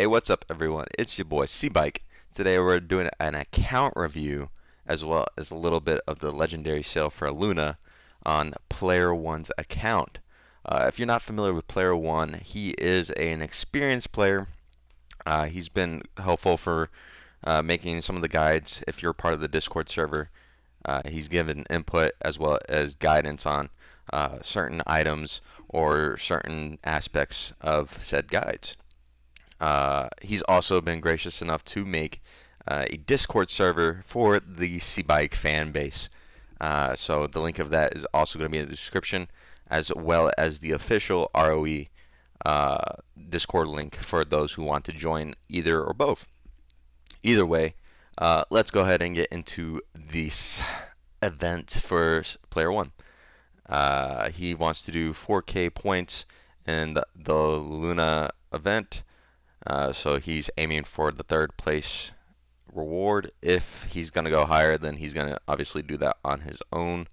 Hey, what's up, everyone? It's your boy C-Bike. Today we're doing an account review as well as a little bit of the legendary sale for Luna on Player One's account. If you're not familiar with Player One, he is an experienced player. He's been helpful for making some of the guides. If you're part of the Discord server, he's given input as well as guidance on certain items or certain aspects of said guides. He's also been gracious enough to make a Discord server for the C-Bike fan base. So the link of that is also going to be in the description, as well as the official ROE Discord link for those who want to join either or both. Either way, let's go ahead and get into this event for Player One. He wants to do 4K points in the Luna event. So he's aiming for the third place reward. If he's going to go higher, then he's going to obviously do that on his own.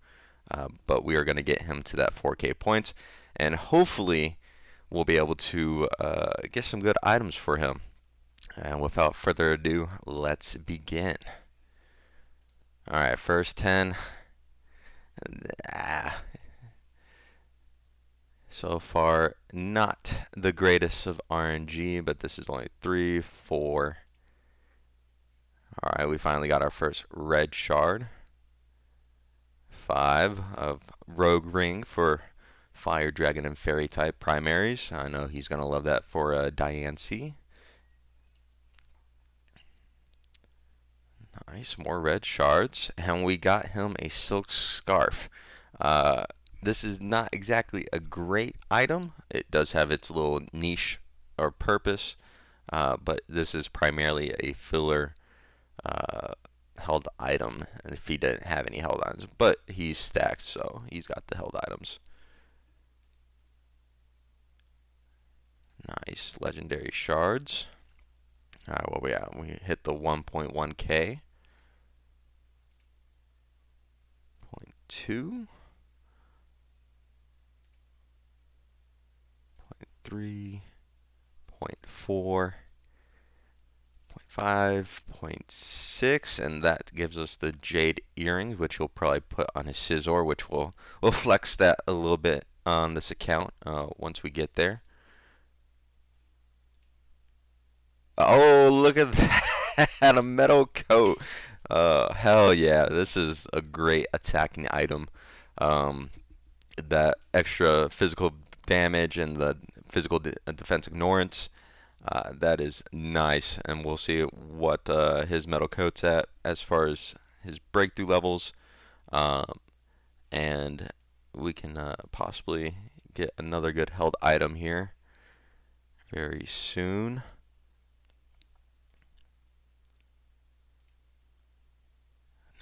But we are going to get him to that 4K points. And hopefully we'll be able to get some good items for him. And without further ado, let's begin. Alright, first 10. So far, not the greatest of RNG, but this is only 3, 4. Alright, we finally got our first red shard. 5 of Rogue Ring for Fire, Dragon, and Fairy type primaries. I know he's going to love that for Diane C. Nice, more red shards. And we got him a Silk Scarf. This is not exactly a great item. It does have its little niche or purpose, but this is primarily a filler held item if he didn't have any held items. But he's stacked, so he's got the held items. Nice legendary shards. Alright, what we at? We hit the 1.1k. 0.2. 0.3. 0.4. 0.5, 0.6, and that gives us the jade earrings, which he'll probably put on his scissor, which we'll flex that a little bit on this account once we get there. Oh, look at that, a metal coat. Hell yeah, this is a great attacking item. That extra physical damage and the physical defense ignorance. That is nice, and we'll see what his metal coat's at as far as his breakthrough levels, and we can possibly get another good held item here very soon.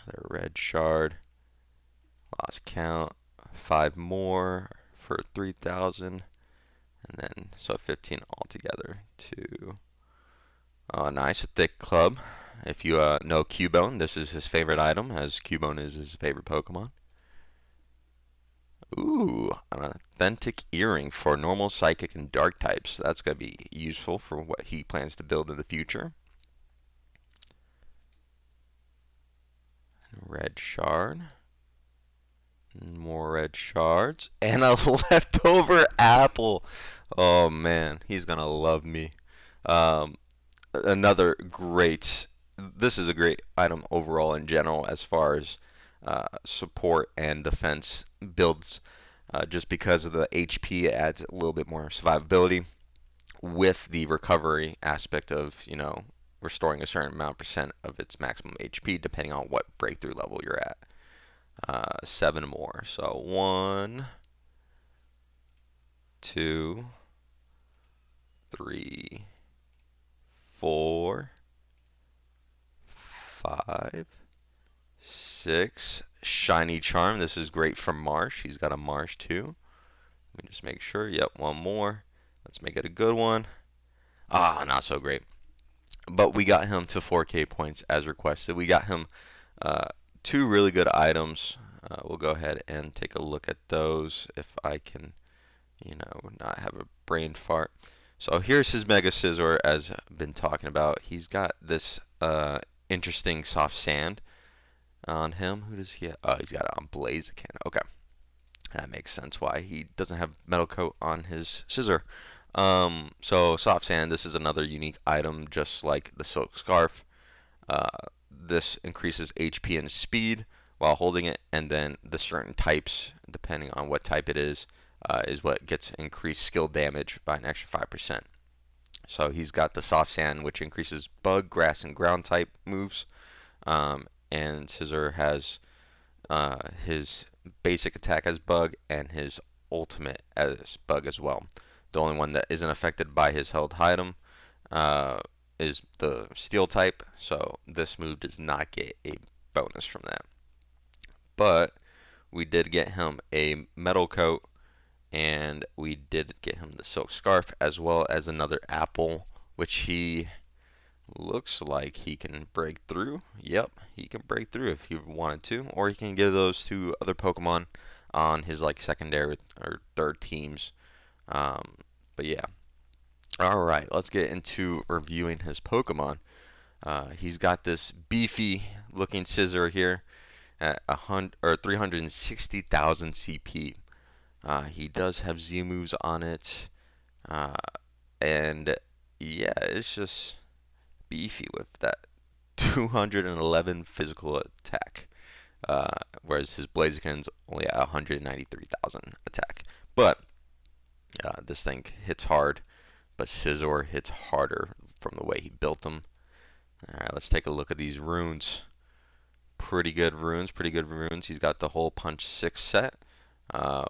Another red shard, lost count, 5 more for 3,000. And then, so 15 altogether to, nice, a thick club. If you know Cubone, this is his favorite item, as Cubone is his favorite Pokemon. Ooh, an authentic earring for normal, psychic, and dark types. That's going to be useful for what he plans to build in the future. Red shard. More red shards. And a leftover apple. Oh man, he's gonna love me. Another great. This is a great item overall in general as far as support and defense builds. Just because of the HP, it adds a little bit more survivability with the recovery aspect of, restoring a certain amount percent of its maximum HP depending on what breakthrough level you're at. 7 more. So 1, 2, 3, 4, 5, 6. Shiny Charm. This is great for Marsh. He's got a Marsh too. Let me just make sure. Yep, 1 more. Let's make it a good one. Ah, not so great. But we got him to 4K points as requested. We got him 2 really good items. We'll go ahead and take a look at those if I can, not have a brain fart. So here's his Mega Scizor, as I've been talking about. He's got this interesting soft sand on him. Who does he have? Oh, he's got it on Blaziken. Okay, that makes sense why he doesn't have Metal Coat on his Scizor. So soft sand, this is another unique item, just like the Silk Scarf. Uh, this increases HP and speed while holding it, and then the certain types, depending on what type it is what gets increased skill damage by an extra 5%. So he's got the soft sand, which increases bug, grass, and ground type moves. And Scizor has his basic attack as bug and his ultimate as bug as well. The only one that isn't affected by his held item uh, is the steel type, so this move does not get a bonus from that. But we did get him a metal coat, and we did get him the silk scarf, as well as another apple, which he looks like he can break through. Yep, he can break through if he wanted to, or he can give those to other Pokemon on his like secondary or third teams. But yeah. All right, let's get into reviewing his Pokemon. He's got this beefy looking Scizor here at 360,000 CP. He does have Z moves on it, uh, and yeah, it's just beefy with that 211 physical attack, whereas his Blaziken's only at 193,000 attack. But this thing hits hard, but Scizor hits harder from the way he built them. Alright, let's take a look at these runes. Pretty good runes, pretty good runes. He's got the whole Punch 6 set,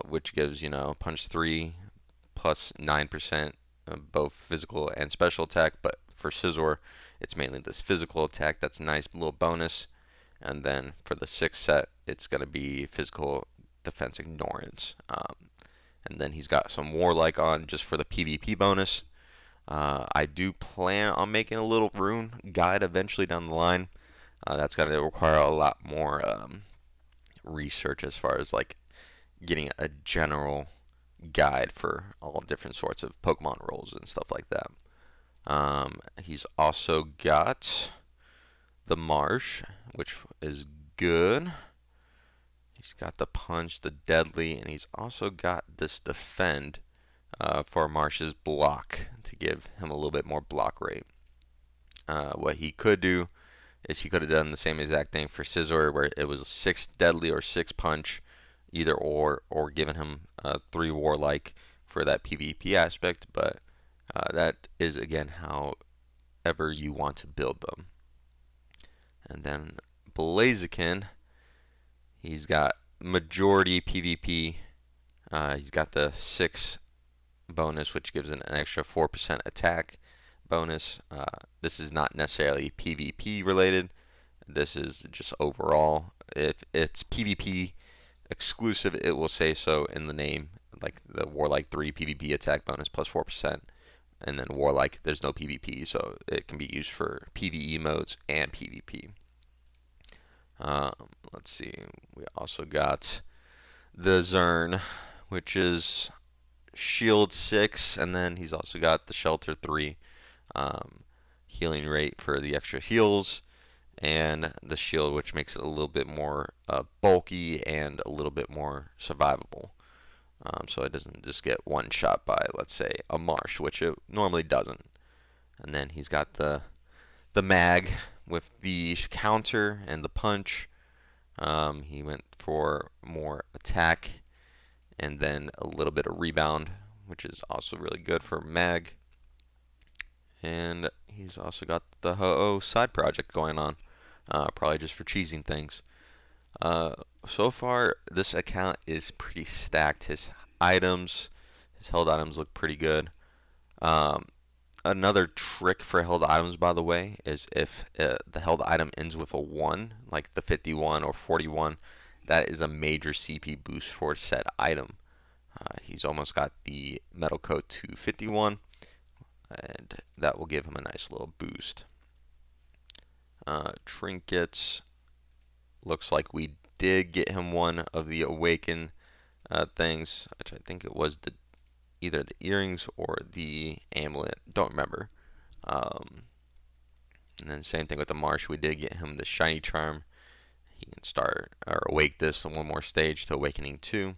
which gives, Punch 3 plus 9% of both physical and special attack, but for Scizor, it's mainly this physical attack. That's a nice little bonus. And then for the 6 set, it's going to be physical defense ignorance. And then he's got some Warlike on just for the PvP bonus. I do plan on making a little rune guide eventually down the line. That's going to require a lot more research as far as like getting a general guide for all different sorts of Pokemon roles and stuff like that. He's also got the Marsh, which is good. He's got the Punch, the Deadly, and he's also got this Defend for Marsh's block to give him a little bit more block rate. What he could do is he could have done the same exact thing for Scizor, where it was 6 Deadly or 6 Punch, either or given him 3 Warlike for that PvP aspect, but that is again however you want to build them. And then Blaziken, he's got majority PvP. He's got the 6 bonus, which gives an extra 4% attack bonus. This is not necessarily PvP related. This is just overall. If it's PvP exclusive, it will say so in the name, like the Warlike 3 PvP attack bonus plus 4%. And then Warlike, there's no PvP, so it can be used for PvE modes and PvP. Let's see. We also got the Zern, which is Shield 6, and then he's also got the Shelter 3, healing rate for the extra heals, and the shield, which makes it a little bit more bulky and a little bit more survivable. So it doesn't just get one shot by, let's say, a Marsh, which it normally doesn't. And then he's got the mag with the counter and the punch. He went for more attack and then a little bit of rebound, which is also really good for mag. And he's also got the Ho-Oh side project going on, probably just for cheesing things. So far, this account is pretty stacked. His held items look pretty good. Another trick for held items, by the way, is if the held item ends with a 1, like the 51 or 41, that is a major CP boost for said item. He's almost got the Metal Coat to 51, and that will give him a nice little boost. Trinkets, looks like we did get him one of the Awaken things, which I think it was the either the earrings or the amulet. Don't remember. And then same thing with the marsh. We did get him the shiny charm. He can start or awake this in one more stage to awakening 2.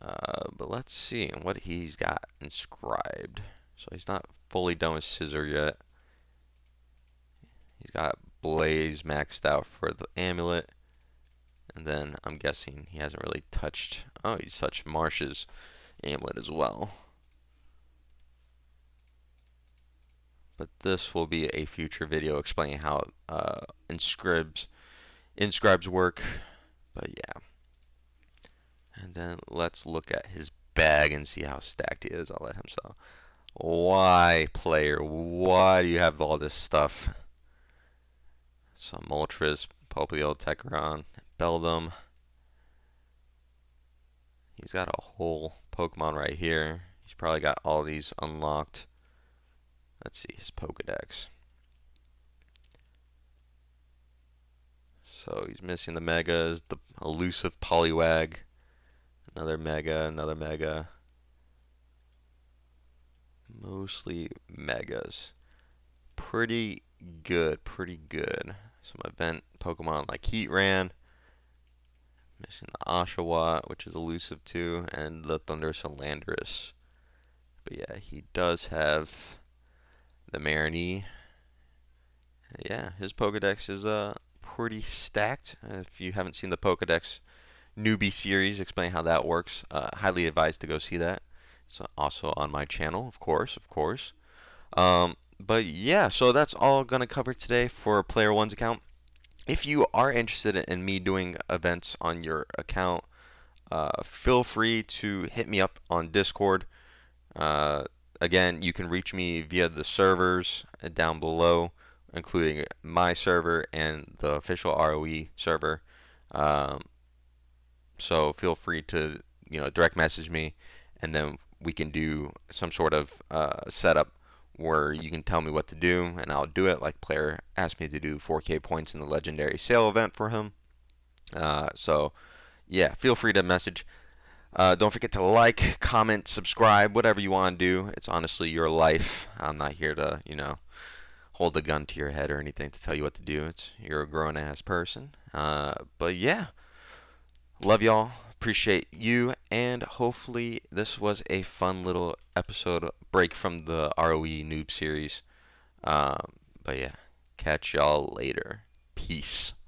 But let's see what he's got inscribed. So he's not fully done with Scissor yet. He's got Blaze maxed out for the amulet. And then I'm guessing he hasn't really touched. Oh, he's touched Marsh's amulet as well. But this will be a future video explaining how inscribes work. But yeah. And then let's look at his bag and see how stacked he is. I'll let him sell. Why, player? Why do you have all this stuff? Some Moltres, Popplio, Tekron, Beldum. He's got a whole Pokemon right here. He's probably got all these unlocked. Let's see his Pokedex. So he's missing the Megas, the elusive Poliwag, another Mega. Mostly Megas. Pretty good. Some event Pokemon like Heatran. Missing the Oshawott, which is elusive too, and the Thundurus and Landorus. But yeah, he does have the Marini. Yeah, his Pokedex is pretty stacked. If you haven't seen the Pokedex newbie series, explain how that works. Highly advised to go see that. It's also on my channel, of course. But yeah, so that's all gonna cover today for Player One's account. If you are interested in me doing events on your account, feel free to hit me up on Discord. Uh, Again, you can reach me via the servers down below, including my server and the official ROE server. Um, so feel free to direct message me, and then we can do some sort of setup where you can tell me what to do, and I'll do it. Like player asked me to do 4K points in the legendary sale event for him. So yeah, feel free to message. Don't forget to like, comment, subscribe, whatever you want to do. It's honestly your life. I'm not here to, hold a gun to your head or anything to tell you what to do. You're a grown ass person. But yeah, love y'all. Appreciate you, and hopefully this was a fun little episode break from the ROE noob series. But yeah, catch y'all later. Peace.